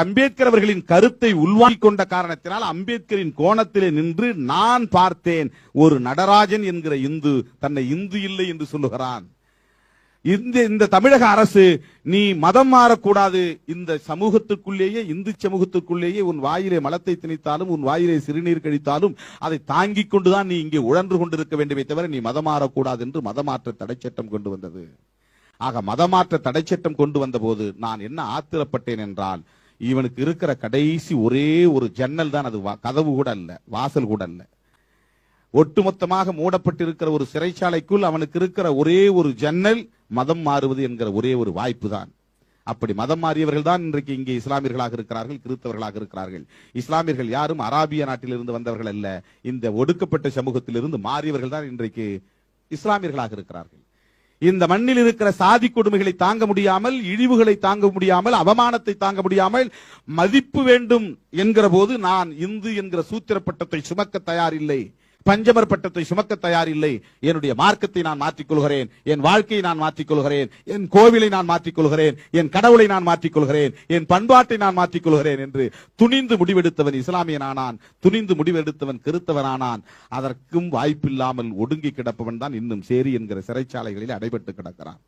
அம்பேத்கர் அவர்களின் கருத்தை உள்வாங்கிக் கொண்ட காரணத்தினால் அம்பேத்கரின் கோணத்திலே நின்று நான் பார்த்தேன், ஒரு நடராஜன் என்கிற இந்து தன்னை இந்து இல்லை என்று சொல்லுகிறான். இந்த தமிழக அரசு நீ மதம் மாறக்கூடாது, இந்த சமூகத்துக்குள்ளேயே இந்து சமூகத்துக்குள்ளேயே உன் வாயிலே மலத்தை திணித்தாலும் உன் வாயிலே சிறுநீர் கழித்தாலும் அதை தாங்கிக் கொண்டுதான் நீ இங்கே உழன்று கொண்டிருக்க வேண்டுமே தவிர நீ மதம் மாறக்கூடாது என்று மதமாற்ற தடை சட்டம் கொண்டு வந்தது. ஆக மதமாற்ற தடை சட்டம் கொண்டு வந்த போது நான் என்ன ஆத்திரப்பட்டேன் என்றால், இவனுக்கு இருக்கிற கடைசி ஒரே ஒரு ஜன்னல் தான், அது கதவு கூட அல்ல, வாசல் கூட அல்ல. ஒட்டுமொத்தமாக மூடப்பட்டிருக்கிற ஒரு சிறைச்சாலைக்குள் அவனுக்கு இருக்கிற ஒரே ஒரு ஜன்னல் மதம் மாறுவது என்கிற ஒரே ஒரு வாய்ப்பு தான். அப்படி மதம் மாறியவர்கள் தான் இன்றைக்கு இங்கே இஸ்லாமியர்களாக இருக்கிறார்கள், கிறிஸ்தவர்களாக இருக்கிறார்கள். இஸ்லாமியர்கள் யாரும் அராபிய நாட்டிலிருந்து வந்தவர்கள் அல்ல, இந்த ஒடுக்கப்பட்ட சமூகத்திலிருந்து மாறியவர்கள் தான் இன்றைக்கு இஸ்லாமியர்களாக இருக்கிறார்கள். இந்த மண்ணில் இருக்கிற சாதி கொடுமைகளை தாங்க முடியாமல், இழிவுகளை தாங்க முடியாமல், அவமானத்தை தாங்க முடியாமல், மதிப்பு வேண்டும் என்கிற போது நான் இந்து என்கிற சூத்திர பட்டத்தை சுமக்க தயாரில்லை, பஞ்சமர் பட்டத்தை சுமக்க தயாரில்லை. என்னுடைய மார்க்கத்தை நான் மாற்றிக்கொள்கிறேன், என் வாழ்க்கையை நான் மாற்றிக்கொள்கிறேன், என் கோவிலை நான் மாற்றிக்கொள்கிறேன், என் கடவுளை நான் மாற்றிக்கொள்கிறேன், என் பண்பாட்டை நான் மாற்றிக்கொள்கிறேன் என்று துணிந்து முடிவெடுத்தவன் இஸ்லாமியனானான், துணிந்து முடிவெடுத்தவன் கிறிஸ்தவனானான். அதற்கும் வாய்ப்பில்லாமல் ஒடுங்கி கிடப்பவன் தான் இன்னும் சேரி என்கிற சிறைச்சாலைகளில் அடைபட்டு கிடக்கிறான்.